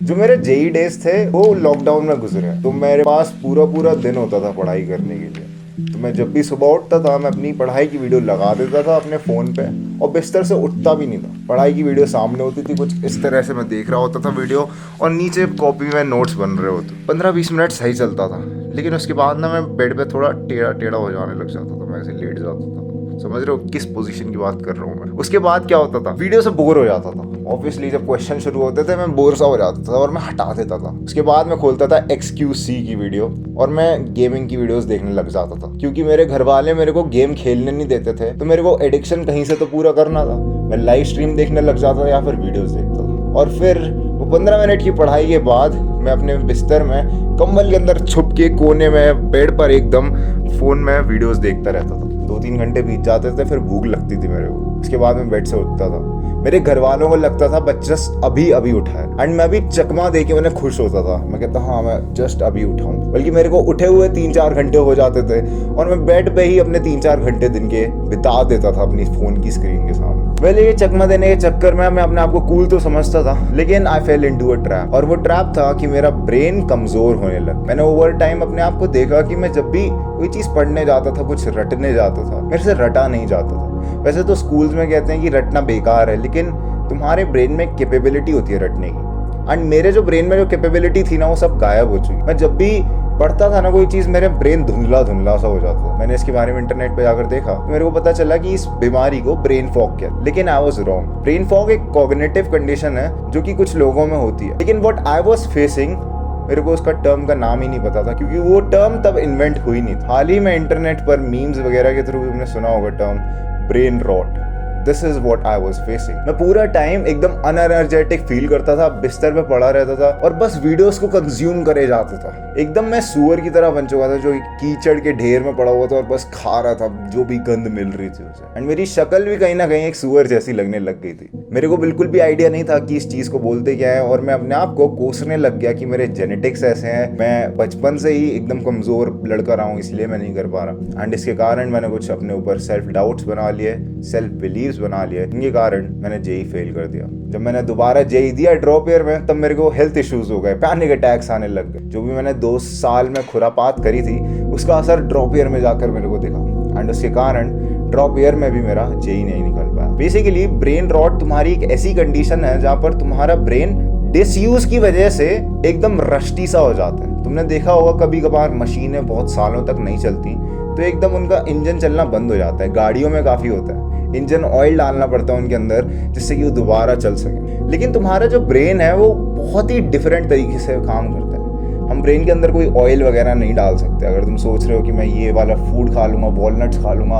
जो मेरे JEE days थे वो लॉकडाउन में गुजरे, तो मेरे पास पूरा पूरा दिन होता था पढ़ाई करने के लिए। तो मैं जब भी सुबह उठता था मैं अपनी पढ़ाई की वीडियो लगा देता था अपने फ़ोन पे, और बिस्तर से उठता भी नहीं था। पढ़ाई की वीडियो सामने होती थी, कुछ इस तरह से मैं देख रहा होता था वीडियो, और नीचे कॉपी में नोट्स बन रहे होते। 15-20 मिनट सही चलता था, लेकिन उसके बाद ना मैं बेड पे थोड़ा टेढ़ा टेढ़ा हो जाने लग जाता था, मैं ऐसे लेट जाता था। समझ रहे हो किस पोजीशन की बात कर रहा हूँ मैं। उसके बाद क्या होता था, वीडियो से बोर हो जाता था। ऑब्वियसली जब क्वेश्चन शुरू होते थे मैं बोर सा हो जाता था और मैं हटा देता था। उसके बाद मैं खोलता था XQC की वीडियो और मैं गेमिंग की वीडियोस देखने लग जाता था, क्योंकि मेरे घर वाले मेरे को गेम खेलने नहीं देते थे, तो मेरे को एडिक्शन कहीं से तो पूरा करना था। मैं लाइव स्ट्रीम देखने लग जाता था या फिर वीडियोस देखता था, और फिर वो 15 मिनट की पढ़ाई के बाद मैं अपने बिस्तर में कंबल के अंदर छुप के कोने में बेड पर एकदम फोन में वीडियोस देखता रहता था। 2-3 घंटे बीत जाते थे, फिर भूख लगती थी मेरे को। उसके बाद मैं बेड से उठता था। मेरे घर वालों को लगता था बच्चा अभी अभी उठा है, एंड मैं भी चकमा दे के उन्हें खुश होता था। मैं कहता हाँ मैं जस्ट अभी उठा हूँ, बल्कि मेरे को उठे हुए 3-4 घंटे हो जाते थे, और मैं बेड पे ही अपने 3-4 घंटे दिन के बिता देता था अपनी फोन की स्क्रीन के सामने। पहले ये चकमा देने के चक्कर में मैं अपने आप को कूल तो समझता था, लेकिन आई फेल इनटू अ ट्रैप। और वो ट्रैप था कि मेरा ब्रेन कमजोर होने लगा। मैंने ओवर टाइम अपने आप को देखा कि मैं जब भी कोई चीज पढ़ने जाता था, कुछ रटने जाता था, मेरे से रटा नहीं जाता था। वैसे तो स्कूल्स में कहते हैं कि रटना बेकार है, लेकिन तुम्हारे ब्रेन में कैपेबिलिटी होती है रटने की, एंड मेरे जो ब्रेन में जो कैपेबिलिटी थी ना वो सब गायब हो चुकी। मैं जब भी पढ़ता था ना कोई चीज, मेरे ब्रेन धुंधला धुंधला सा हो जाता था। मैंने इसके बारे में इंटरनेट पे जाकर देखा, तो मेरे को पता चला कि इस बीमारी को ब्रेन फॉग कहते हैं, लेकिन I was wrong. Brain fog एक कॉग्निटिव कंडीशन है जो कि कुछ लोगों में होती है, लेकिन व्हाट आई वाज फेसिंग, मेरे को उसका टर्म का नाम ही नहीं पता था, क्योंकि वो टर्म तब इन्वेंट हुई नहीं था। हाल ही में इंटरनेट पर मीम्स वगैरह के थ्रू तुमने सुना होगा term brain rot. This is what I was facing. मैं पूरा टाइम एकदम अनएनर्जेटिक फील करता था, बिस्तर पे पड़ा रहता था और बस वीडियोस को कंज्यूम करे जाता था। एकदम मैं सुअर की तरह बन चुका था, जो कीचड़ के ढेर में पड़ा हुआ था और बस खा रहा था जो भी गंद मिल रही थी उसे। एंड मेरी शक्ल भी कहीं ना कहीं एक सुअर जैसी लगने लग गई थी। मेरे को बिल्कुल भी आइडिया नहीं था कि इस चीज को बोलते क्या है, और मैं अपने आप को कोसने लग गया कि मेरे जेनेटिक्स ऐसे हैं, मैं बचपन से ही एकदम कमजोर लड़का रहा हूँ, इसलिए मैं नहीं कर पा रहा। एंड इसके कारण मैंने कुछ अपने ऊपर सेल्फ डाउट्स बना लिए, सेल्फ बिलीव्स बना लिए। इनके कारण मैंने जेई फेल कर दिया। जब मैंने दोबारा जेई दिया ड्रॉप ईयर में, तब मेरे को हेल्थ इश्यूज हो गए, पैनिक अटैक्स आने लग गए। जो भी मैंने 2 साल में खुरापात करी थी उसका असर ड्रॉप ईयर में जाकर मेरे को दिखा, एंड उसके कारण ड्रॉप ईयर में भी मेरा जेई नहीं निकल पाया। बेसिकली ब्रेन रॉट तुम्हारी एक ऐसी कंडीशन है जहाँ पर तुम्हारा ब्रेन डिसयूज की वजह से एकदम रस्टी सा हो जाता है। तुमने देखा होगा कभी कभार मशीनें बहुत सालों तक नहीं चलती, तो एकदम उनका इंजन चलना बंद हो जाता है। गाड़ियों में काफी होता है, इंजन ऑयल डालना पड़ता है उनके अंदर जिससे कि वो दोबारा चल सके। लेकिन तुम्हारा जो ब्रेन है वो बहुत ही डिफरेंट तरीके से काम करता है। हम ब्रेन के अंदर कोई ऑयल वगैरह नहीं डाल सकते। अगर तुम सोच रहे हो कि मैं ये वाला फूड खा लूँगा, वॉलनट्स खा लूँगा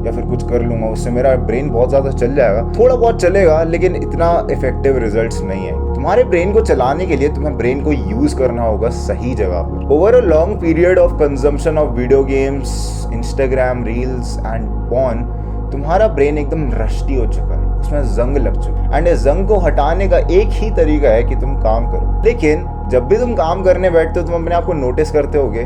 या फिर कुछ कर लूँगा, उससे मेरा ब्रेन बहुत ज़्यादा चल जाएगा, थोड़ा बहुत चलेगा, लेकिन इतना इफेक्टिव रिजल्ट्स नहीं है। तुम्हारे ब्रेन को चलाने के लिए तुम्हें ब्रेन को यूज करना होगा सही जगह पर। Over a long period of consumption of video games, Instagram reels and porn, तुम्हारा ब्रेन एकदम रस्टी हो चुका है, उसमें जंग लग चुका है। एंड इस जंग को हटाने का एक ही तरीका है कि तुम काम करो। लेकिन जब भी तुम काम करने बैठते हो, तुम अपने आप को नोटिस करते होगे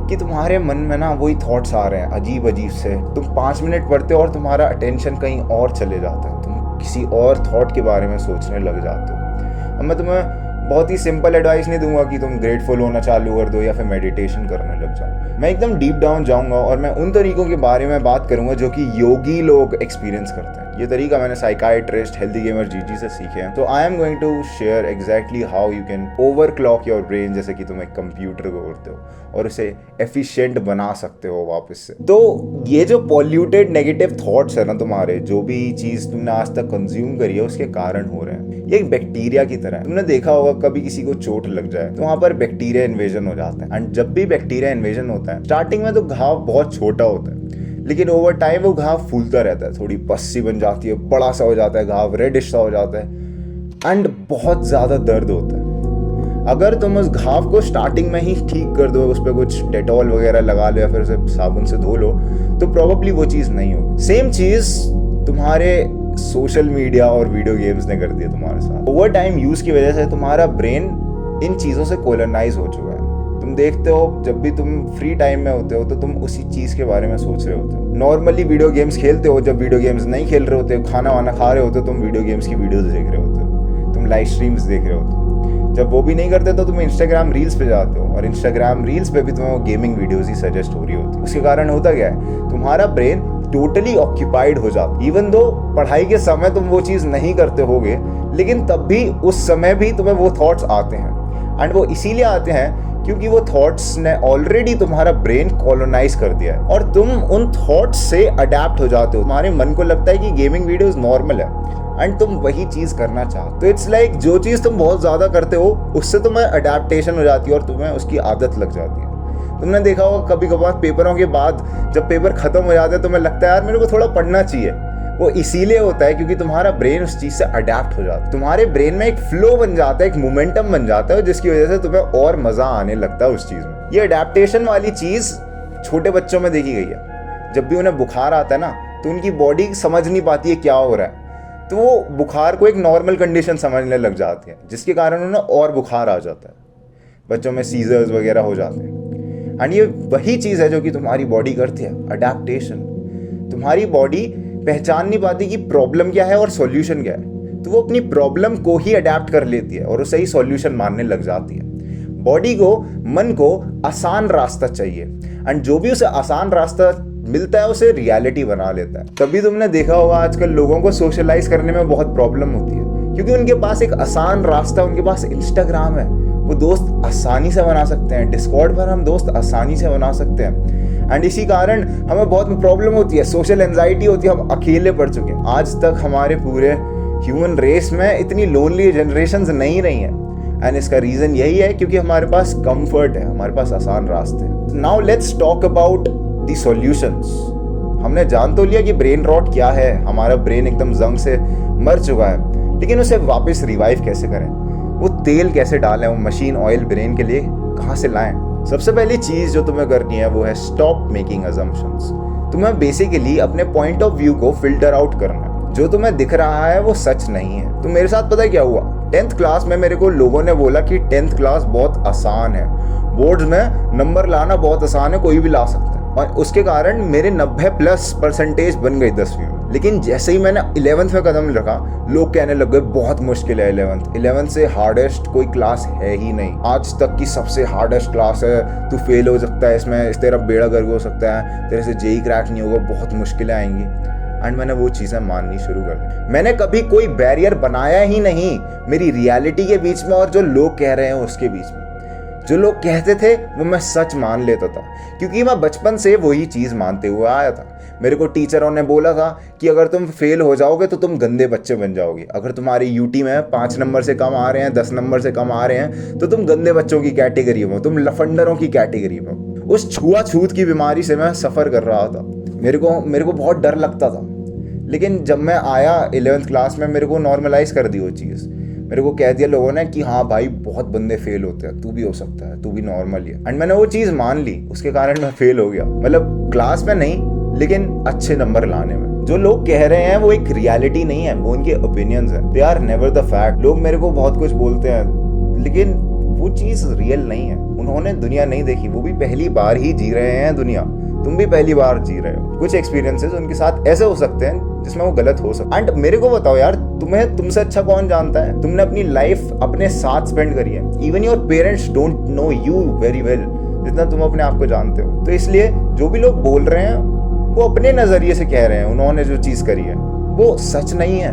कि तुम्हारे मन में ना वही थॉट्स आ रहे हैं अजीब अजीब से। तुम 5 मिनट पढ़ते हो और तुम्हारा अटेंशन कहीं और चले जाता है, तुम किसी और थॉट के बारे में सोचने लग जाते हो। अब मैं तुम्हें बहुत ही सिंपल एडवाइस नहीं दूंगा कि तुम ग्रेटफुल होना चालू कर दो या फिर मेडिटेशन करने लग जाओ। मैं एकदम डीप डाउन जाऊंगा और मैं उन तरीकों के बारे में बात करूंगा जो कि योगी लोग एक्सपीरियंस करते हैं। ये तरीका मैंने साइकाइट्रिस्ट हेल्दी गेमर जीजी से सीखे हैं। तो I am going to share exactly how you can overclock your brain, जैसे कि तुम एक कंप्यूटर को करते हो और उसे एफिशिएंट बना सकते हो वापस से। तो ये जो पॉल्यूटेड नेगेटिव थॉट्स है ना तुम्हारे, जो भी चीज तुमने आज तक कंज्यूम करी है उसके कारण हो रहे हैं। ये एक बैक्टीरिया की तरह है। तुमने देखा होगा कभी किसी को चोट लग जाए तो वहां पर बैक्टीरिया इन्वेजन हो जाता है। एंड जब भी बैक्टीरिया इन्वेजन होता है, स्टार्टिंग में तो घाव बहुत छोटा होता है, लेकिन ओवर टाइम वो घाव फूलता रहता है, थोड़ी पस्सी बन जाती है, बड़ा सा हो जाता है घाव, रेडिश सा हो जाता है एंड बहुत ज्यादा दर्द होता है। अगर तुम उस घाव को स्टार्टिंग में ही ठीक कर दो, उस पर कुछ डेटॉल वगैरह लगा लो या फिर उसे साबुन से धो लो, तो प्रोबेबली वो चीज नहीं होगी। सेम चीज तुम्हारे सोशल मीडिया और वीडियो गेम्स ने कर दिया तुम्हारे साथ। ओवर टाइम यूज की वजह से तुम्हारा ब्रेन इन चीजों से कोलोनाइज हो चुका है। तुम देखते हो जब भी तुम फ्री टाइम में होते हो तो तुम उसी चीज के बारे में सोच रहे होते हो। नॉर्मली वीडियो गेम्स खेलते हो, जब वीडियो गेम्स नहीं खेल रहे होते हो, खाना वाना खा रहे होते हो, तुम वीडियो गेम्स की वीडियोस देख रहे होते हो, तुम लाइव स्ट्रीम्स देख रहे होते हो। जब वो भी नहीं करते तो तुम इंस्टाग्राम रील्स पे जाते हो, और इंस्टाग्राम रील्स पे भी तुम्हें वो गेमिंग वीडियोस ही सजेस्ट हो रही होती है। उसके कारण होता क्या है, तुम्हारा ब्रेन टोटली ऑक्यूपाइड हो जाता। इवन दो पढ़ाई के समय तुम वो चीज़ नहीं करते होगे, लेकिन तब भी उस समय भी तुम्हें वो थॉट्स आते हैं। एंड वो इसीलिए आते हैं क्योंकि वो थॉट्स ने ऑलरेडी तुम्हारा ब्रेन कॉलोनाइज कर दिया है, और तुम उन थॉट्स से अडेप्ट हो जाते हो। तुम्हारे मन को लगता है कि गेमिंग वीडियोस नॉर्मल है, एंड तुम वही चीज करना चाहते। तो इट्स लाइक जो चीज तुम बहुत ज्यादा करते हो उससे तुम्हें अडेप्टेशन हो जाती है और तुम्हें उसकी आदत लग जाती है। तुमने देखा होगा कभी कभार पेपरों के बाद जब पेपर खत्म हो जाते हैं तुम्हें लगता है यार मेरे को थोड़ा पढ़ना चाहिए। वो इसीलिए होता है क्योंकि तुम्हारा ब्रेन उस चीज से अडेप्ट हो जाता है। तुम्हारे ब्रेन में एक फ्लो बन जाता है, एक मोमेंटम बन जाता है, जिसकी वजह से तुम्हें और मजा आने लगता है उस चीज में। ये अडेप्टेशन वाली चीज छोटे बच्चों में देखी गई है। जब भी उन्हें बुखार आता है ना तो उनकी बॉडी समझ नहीं पाती है क्या हो रहा है, तो वो बुखार को एक नॉर्मल कंडीशन समझने लग जाती है, जिसके कारण उन्हें और बुखार आ जाता है। बच्चों में सीजर्स वगैरह हो जाते हैं। एंड ये वही चीज़ है जो कि तुम्हारी बॉडी करती है, अडेप्टेशन। तुम्हारी बॉडी पहचान नहीं पाती कि प्रॉब्लम क्या है और सॉल्यूशन क्या है, तो वो अपनी प्रॉब्लम को ही अडेप्ट कर लेती है और उसे ही सॉल्यूशन मानने लग जाती है। बॉडी को, मन को आसान रास्ता चाहिए, एंड जो भी उसे आसान रास्ता मिलता है उसे रियलिटी बना लेता है। तभी तुमने देखा होगा आजकल लोगों को सोशलाइज करने में बहुत प्रॉब्लम होती है, क्योंकि उनके पास एक आसान रास्ता, उनके पास इंस्टाग्राम है, वो दोस्त आसानी से बना सकते हैं। डिस्कॉर्ड पर हम दोस्त आसानी से बना सकते हैं, एंड इसी कारण हमें बहुत प्रॉब्लम होती है, सोशल एंजाइटी होती है, हम अकेले पड़ चुके हैं। आज तक हमारे पूरे ह्यूमन रेस में इतनी लोनली जनरेशंस नहीं रही हैं, एंड इसका रीज़न यही है क्योंकि हमारे पास कंफर्ट है, हमारे पास आसान रास्ते हैं। Now let's talk about the solutions. हमने जान तो लिया कि ब्रेन रॉट क्या है, हमारा ब्रेन एकदम जंग से मर चुका है, लेकिन उसे वापस रिवाइव कैसे करें, वो तेल कैसे डालें, वो मशीन ऑयल ब्रेन के लिए कहाँ से लाएं। सबसे पहली चीज़ जो तुम्हें करनी है वो है स्टॉप मेकिंग अजम्पशंस। तुम्हें बेसिकली अपने पॉइंट ऑफ व्यू को फिल्टर आउट करना है। जो तुम्हें दिख रहा है वो सच नहीं है। तो मेरे साथ पता है क्या हुआ, 10th क्लास में मेरे को लोगों ने बोला कि 10th क्लास बहुत आसान है, बोर्ड्स में नंबर लाना बहुत आसान है, कोई भी ला सकता है, और उसके कारण मेरे 90+ % बन गई 10वीं में। लेकिन जैसे ही मैंने 11th में कदम रखा, लोग कहने लग गए बहुत मुश्किल है 11th से हार्डेस्ट कोई क्लास है ही नहीं, आज तक की सबसे हार्डेस्ट क्लास है, तू फेल हो सकता है इसमें, तेरा बेड़ा गर्क हो सकता है, तेरे से जेई क्रैक नहीं होगा, बहुत मुश्किलें आएंगी। एंड मैंने वो चीज़ें माननी शुरू कर दी। मैंने कभी कोई बैरियर बनाया ही नहीं मेरी रियलिटी के बीच में और जो लोग कह रहे हैं उसके बीच में। जो लोग कहते थे वो मैं सच मान लेता था, क्योंकि मैं बचपन से वही चीज़ मानते हुए आया था। मेरे को टीचरों ने बोला था कि अगर तुम फेल हो जाओगे तो तुम गंदे बच्चे बन जाओगे, अगर तुम्हारी यूटी में 5 नंबर से कम आ रहे हैं, 10 नंबर से कम आ रहे हैं, तो तुम गंदे बच्चों की कैटेगरी में हो, तुम लफंडरों की कैटेगरी में हो। उस छुआछूत की बीमारी से मैं सफ़र कर रहा था। मेरे को बहुत डर लगता था, लेकिन जब मैं आया 11th क्लास में मेरे को नॉर्मलाइज कर दी वो चीज़। मेरे को कह दिया लोगों ने कि हाँ भाई बहुत बंदे फेल होते हैं, तू भी हो सकता है, तू भी नॉर्मल है। एंड मैंने वो चीज़ मान ली, उसके कारण मैं फेल हो गया, मतलब क्लास में नहीं लेकिन अच्छे नंबर लाने में। जो लोग कह रहे हैं वो एक रियलिटी नहीं है, वो उनके ओपिनियंस हैं, they are never the fact. लोग मेरे को बहुत कुछ बोलते हैं लेकिन वो चीज़ रियल नहीं है। उन्होंने दुनिया नहीं देखी, वो भी पहली बार ही जी रहे हैं दुनिया, तुम भी पहली बार जी रहे हो। कुछ एक्सपीरियंसेस उनके साथ ऐसे हो सकते हैं जिसमें वो गलत हो सकता है। एंड मेरे को बताओ यार, तुम्हें तुमसे अच्छा कौन जानता है? तुमने अपनी लाइफ अपने साथ स्पेंड करी है। Even your parents don't know you very well जितना तुम अपने आप को जानते हो। तो इसलिए जो भी लोग बोल रहे हैं वो अपने नजरिए से कह रहे हैं, उन्होंने जो चीज करी है वो सच नहीं है।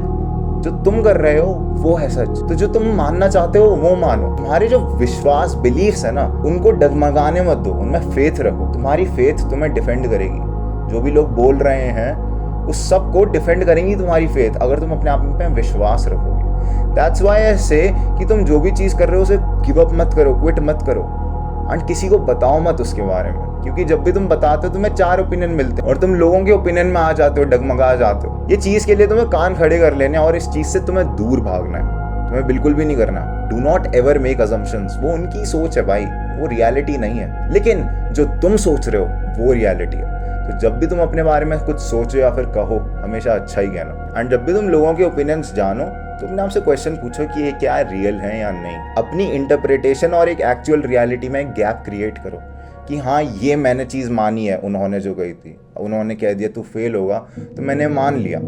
जो तुम कर रहे हो वो है सच। तो जो तुम मानना चाहते हो वो मानो। तुम्हारे जो विश्वास, बिलीफ्स है ना, उनको डगमगाने मत दो, उनमें फेथ रखो। तुम्हारी फेथ तुम्हें डिफेंड करेगी। जो भी लोग बोल रहे हैं उस सब को डिफेंड करेंगी तुम्हारी फेथ, अगर तुम अपने आप में विश्वास रखोगे। दैट्स व्हाई आई से कि तुम जो भी चीज़ कर रहे हो उसे गिव अप मत करो, क्विट मत करो, एंड किसी को बताओ मत उसके बारे में, क्योंकि जब भी तुम बताते हो तुम्हें 4 ओपिनियन मिलते हैं और तुम लोगों के ओपिनियन में आ जाते हो, डगमगा जाते हो। ये चीज़ के लिए तुम्हें कान खड़े कर लेने और इस चीज़ से तुम्हें दूर भागना है, तुम्हें बिल्कुल भी नहीं करना। Do not ever make assumptions, वो उनकी सोच है भाई, वो रियलिटी नहीं है। लेकिन जो तुम सोच रहे हो वो रियलिटी है। तो जब भी तुम अपने बारे में कुछ सोचो या फिर कहो, हमेशा अच्छा ही कहना। एंड जब भी तुम लोगों के ओपिनियंस जानो तो अपने आपसे क्वेश्चन पूछो कि ये क्या रियल है या नहीं। अपनी इंटरप्रिटेशन और एक एक्चुअल रियलिटी में एक गैप क्रिएट करो कि हाँ ये मैंने चीज़ मानी है, उन्होंने जो कही थी, उन्होंने कह दिया तू फेल होगा तो मैंने मान लिया,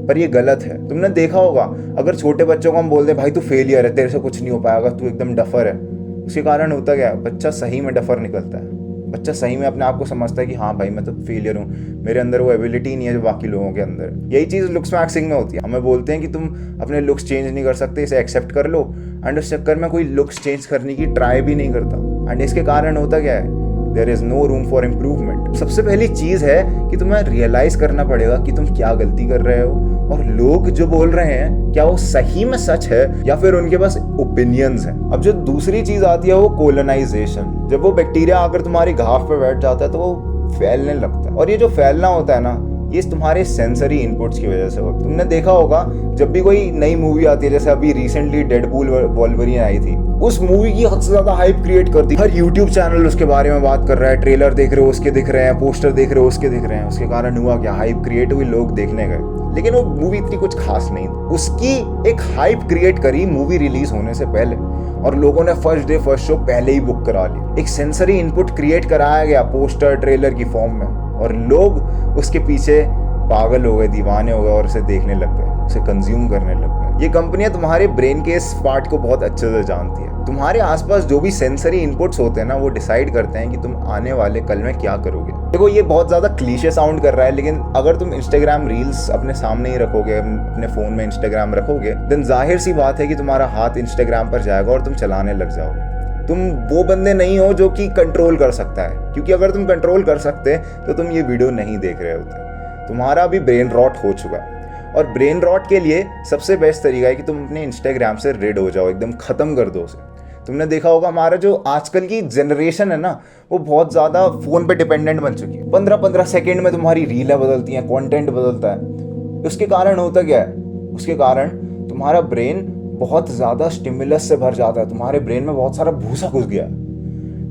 पर ये गलत है। तुमने देखा होगा, अगर छोटे बच्चों को हम बोल दें भाई तू फेलियर है, तेरे से कुछ नहीं हो पाएगा, तू एकदम डफर है, उसके कारण होता क्या है, बच्चा सही में डफर निकलता है। बच्चा सही में अपने आप को समझता है कि हाँ भाई मैं तो फेलियर हूँ, मेरे अंदर वो एबिलिटी नहीं है जो बाकी लोगों के अंदर है। यही चीज़ लुक्स मैक्सिंग में होती है। हमें बोलते हैं कि तुम अपने लुक्स चेंज नहीं कर सकते, इसे एक्सेप्ट कर लो, एंड उस चक्कर में कोई लुक्स चेंज करने की ट्राई भी नहीं करता। एंड इसके कारण होता क्या है, there is no room for improvement. सबसे पहली चीज है कि तुम्हें रियलाइज करना पड़ेगा कि तुम क्या गलती कर रहे हो, और लोग जो बोल रहे हैं क्या वो सही में सच है या फिर उनके पास ओपिनियंस हैं। अब जो दूसरी चीज आती है वो कोलोनाइजेशन। जब वो बैक्टीरिया आकर तुम्हारी घाव पे बैठ जाता है तो वो फैलने लगता है, और ये जो फैलना होता है ना, ये तुम्हारे सेंसरी इनपुट्स की वजह से होता है। तुमने देखा होगा जब भी कोई नई मूवी आती है, जैसे अभी रिसेंटली डेडपूल वोल्वरीन आई थी, उस मूवी की हद से ज्यादा हाइप क्रिएट कर दी। हर यूट्यूब चैनल उसके बारे में बात कर रहा है, ट्रेलर देख रहे हो उसके दिख रहे हैं, पोस्टर देख रहे हो उसके दिख रहे हैं। उसके कारण हुआ क्या, हाइप क्रिएट हुई, लोग देखने गए, लेकिन वो मूवी इतनी कुछ खास नहीं। उसकी एक हाइप क्रिएट करी मूवी रिलीज होने से पहले, और लोगों ने फर्स्ट डे फर्स्ट शो पहले ही बुक करा लिया। एक सेंसरी इनपुट क्रिएट कराया गया पोस्टर ट्रेलर की फॉर्म में, और लोग उसके पीछे पागल हो गए, दीवाने हो गए, और उसे देखने लग गए, उसे कंज्यूम करने लग गए। ये कंपनियां तुम्हारे ब्रेन के इस पार्ट को बहुत अच्छे से जानती है। तुम्हारे आसपास जो भी सेंसरी इनपुट्स होते हैं ना, वो डिसाइड करते हैं कि तुम आने वाले कल में क्या करोगे। देखो ये बहुत ज्यादा क्लीशे साउंड कर रहा है, लेकिन अगर तुम इंस्टाग्राम रील्स अपने सामने ही रखोगे, अपने फोन में इंस्टाग्राम रखोगे, देन जाहिर सी बात है कि तुम्हारा हाथ इंस्टाग्राम पर जाएगा और तुम चलाने लग जाओगे। तुम वो बंदे नहीं हो जो कि कंट्रोल कर सकता है, क्योंकि अगर तुम कंट्रोल कर सकते तो तुम ये वीडियो नहीं देख रहे होते। तुम्हारा अभी ब्रेन रॉट हो चुका है, और ब्रेन रॉट के लिए सबसे बेस्ट तरीका है कि तुम अपने इंस्टाग्राम से रिड हो जाओ, एकदम खत्म कर दो उसे। तुमने देखा होगा हमारा जो आजकल की जनरेशन है ना, वो बहुत ज़्यादा फ़ोन पे डिपेंडेंट बन चुकी है। 15-15 सेकेंड में तुम्हारी रीलें बदलती हैं, कंटेंट बदलता है। उसके कारण होता क्या है, उसके कारण तुम्हारा ब्रेन बहुत ज़्यादा स्टिमुलस से भर जाता है, तुम्हारे ब्रेन में बहुत सारा भूसा घुस गया,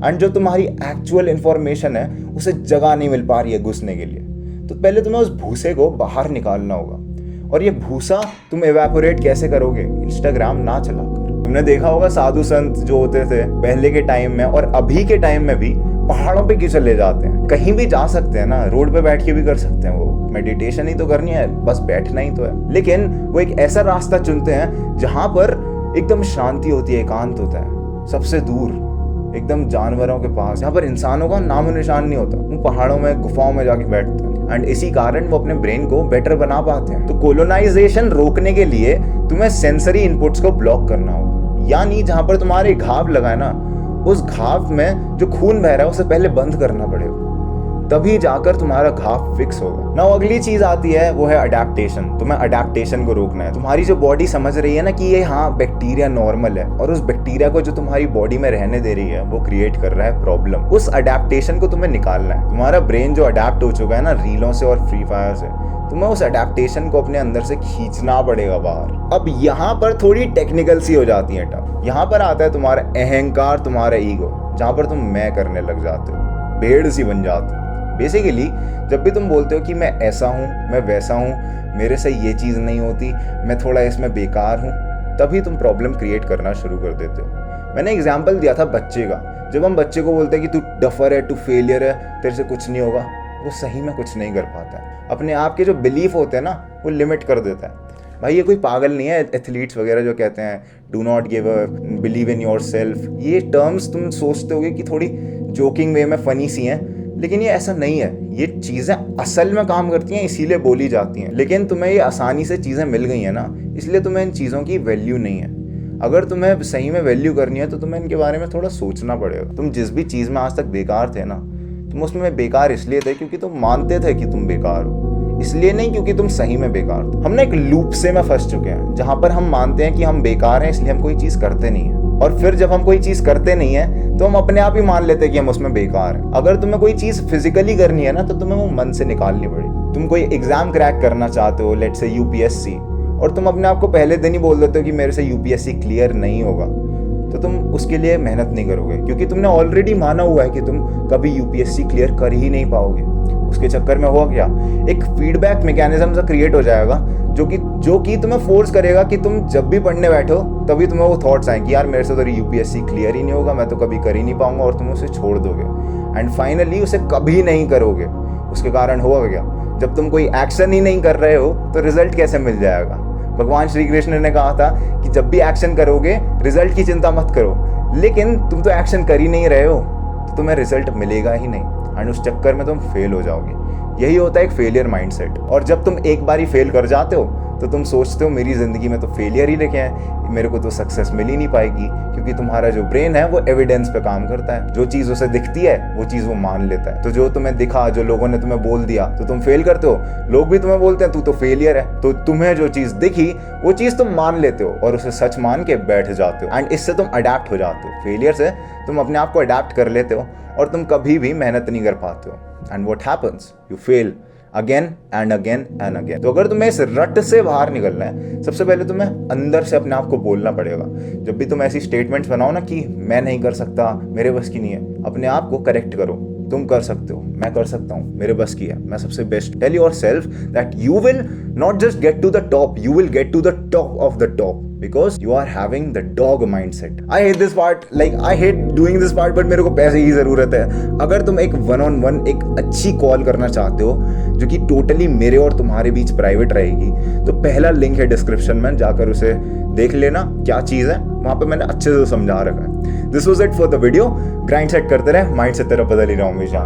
एंड जो तुम्हारी एक्चुअल इन्फॉर्मेशन है उसे जगह नहीं मिल पा रही है घुसने के लिए। तो पहले तुम्हें उस भूसे को बाहर निकालना होगा, और ये भूसा तुम एवेपोरेट कैसे करोगे, इंस्टाग्राम ना चलाकर। तुमने देखा होगा साधु संत जो होते थे पहले के टाइम में और अभी के टाइम में भी पहाड़ों पे क्यों चले जाते हैं, कहीं भी जा सकते हैं ना, रोड पे बैठ के भी कर सकते हैं, वो मेडिटेशन ही तो करनी है, बस बैठना ही तो है। लेकिन वो एक ऐसा रास्ता चुनते हैं जहां पर एकदम शांति होती है, एकांत होता है, सबसे दूर एकदम जानवरों के पास, जहाँ पर इंसानों का नामो निशान नहीं होता। उन पहाड़ों में गुफाओं में जाके बैठते हैं, एंड इसी कारण वो अपने ब्रेन को बेटर बना पाते हैं। तो कोलोनाइजेशन रोकने के लिए तुम्हें सेंसरी इनपुट्स को ब्लॉक करना होगा, यानी जहां पर तुम्हारे घाव लगा है ना, उस घाव में जो खून बह रहा है उसे पहले बंद करना पड़ेगा, तभी जाकर तुम्हारा घाव फिक्स होगा ना। अगली चीज आती है वो है अडेप्टेशन। तुम्हें अडेप्टेशन को रोकना है। तुम्हारी जो बॉडी समझ रही है ना कि ये हाँ बैक्टीरिया नॉर्मल है, और उस बैक्टीरिया को जो तुम्हारी बॉडी में रहने दे रही है वो क्रिएट कर रहा है प्रॉब्लम। उस अडेप्टेशन को तुम्हें निकालना है। तुम्हारा ब्रेन जो अडेप्ट हो चुका है ना रीलों से और फ्री फायर से, तुम्हें उस अडेप्टेशन को अपने अंदर से खींचना पड़ेगा बाहर। अब यहाँ पर थोड़ी टेक्निकल सी हो जाती है टफ। यहाँ पर आता है तुम्हारा अहंकार, तुम्हारा ईगो, जहाँ पर तुम मैं करने लग जाते हो, भेड़ सी बन जाते हो। बेसिकली जब भी तुम बोलते हो कि मैं ऐसा हूँ, मैं वैसा हूँ, मेरे से ये चीज़ नहीं होती, मैं थोड़ा इसमें बेकार हूँ, तभी तुम प्रॉब्लम क्रिएट करना शुरू कर देते हो। मैंने एग्जाम्पल दिया था बच्चे का। जब हम बच्चे को बोलते हैं कि तू डफर है, तू फेलियर है, तेरे से कुछ नहीं होगा, वो सही में कुछ नहीं कर पाता है। अपने आप के जो बिलीफ होते हैं ना, वो लिमिट कर देता है। भाई ये कोई पागल नहीं है, एथलीट्स वगैरह जो कहते हैं do not give up, believe in your self, ये टर्म्स तुम सोचते होगे कि थोड़ी जोकिंग वे में फनी सी हैं, लेकिन ये ऐसा नहीं है। ये चीज़ें असल में काम करती हैं, इसीलिए बोली जाती हैं। लेकिन तुम्हें ये आसानी से चीज़ें मिल गई हैं ना, इसलिए तुम्हें इन चीज़ों की वैल्यू नहीं है। अगर तुम्हें सही में वैल्यू करनी है तो तुम्हें इनके बारे में थोड़ा सोचना पड़ेगा। तुम जिस भी चीज़ में आज तक बेकार थे ना, तुम उसमें बेकार इसलिए थे क्योंकि तुम मानते थे कि तुम बेकार हो, इसलिए नहीं क्योंकि तुम सही में बेकार थे। हम ना एक लूप से में फंस चुके हैं, जहाँ पर हम मानते हैं कि हम बेकार हैं, इसलिए हम कोई चीज़ करते नहीं हैं, और फिर जब हम कोई चीज़ करते नहीं है तो हम अपने आप ही मान लेते हैं कि हम उसमें बेकार हैं। अगर तुम्हें कोई चीज़ फिजिकली करनी है ना, तो तुम्हें वो मन से निकालनी पड़ेगी। तुम कोई एग्जाम क्रैक करना चाहते हो, लेट्स से यूपीएससी, और तुम अपने आप को पहले दिन ही बोल देते हो कि मेरे से यूपीएससी क्लियर नहीं होगा, तो तुम उसके लिए मेहनत नहीं करोगे, क्योंकि तुमने ऑलरेडी माना हुआ है कि तुम कभी यूपीएससी क्लियर कर ही नहीं पाओगे। उसके चक्कर में हुआ क्या, एक फीडबैक मैकेनिज्म सा क्रिएट हो जाएगा जो कि तुम्हें फोर्स करेगा कि तुम जब भी पढ़ने बैठो तभी तुम्हें वो थॉट्स आए कि यार मेरे से तो यूपीएससी क्लियर ही नहीं होगा, मैं तो कभी कर ही नहीं पाऊंगा, और तुम उसे छोड़ दोगे एंड फाइनली उसे कभी नहीं करोगे। उसके कारण होगा क्या, जब तुम कोई एक्शन ही नहीं कर रहे हो तो रिजल्ट कैसे मिल जाएगा? भगवान श्री कृष्ण ने कहा था कि जब भी एक्शन करोगे रिजल्ट की चिंता मत करो, लेकिन तुम तो एक्शन कर ही नहीं रहे हो तो तुम्हें रिजल्ट मिलेगा ही नहीं एंड उस चक्कर में तुम फेल हो जाओगे। यही होता है एक फेलियर माइंडसेट। और जब तुम एक बार ही फेल कर जाते हो तो तुम सोचते हो मेरी ज़िंदगी में तो फेलियर ही लेके आए, मेरे को तो सक्सेस मिल ही नहीं पाएगी, क्योंकि तुम्हारा जो ब्रेन है वो एविडेंस पे काम करता है। जो चीज़ उसे दिखती है वो चीज़ वो मान लेता है। तो जो तुम्हें दिखा, जो लोगों ने तुम्हें बोल दिया तो तुम फेल करते हो। लोग भी तुम्हें बोलते हैं तू तो फेलियर है, तो तुम्हें जो चीज़ दिखी वो चीज़ तुम मान लेते हो और उसे सच मान के बैठ जाते हो एंड इससे तुम अडेप्ट हो जाते हो। फेलियर से तुम अपने आप को अडेप्ट कर लेते हो और तुम कभी भी मेहनत नहीं कर पाते हो and what happens, you fail again and again and again. तो अगर तुम्हें इस रट से बाहर निकलना है, सबसे पहले तुम्हें अंदर से अपने आप को बोलना पड़ेगा। जब भी तुम ऐसी स्टेटमेंट्स बनाओ ना कि मैं नहीं कर सकता, मेरे बस की नहीं है, अपने आप को करेक्ट करो। तुम कर सकते हो, मैं कर सकता हूँ, मेरे बस की है, मैं सबसे best. Tell yourself that you will not just get to the top, you will get to the top of the top because you are having the dog mindset. I hate this part, like I hate doing this part, but मेरे को पैसे की ज़रूरत है। अगर तुम एक 1-on-1 एक अच्छी कॉल करना चाहते हो जो कि टोटली मेरे और तुम्हारे बीच प्राइवेट रहेगी, तो पहला लिंक है डिस्क्रिप्शन में, जाकर उसे देख लेना क्या चीज़ है, वहाँ पे मैंने अच्छे से समझा रखा है। This was it for the video. Grind set करते रहे, माइंड से तेरा बदल ही रहा हूँ हमेशा।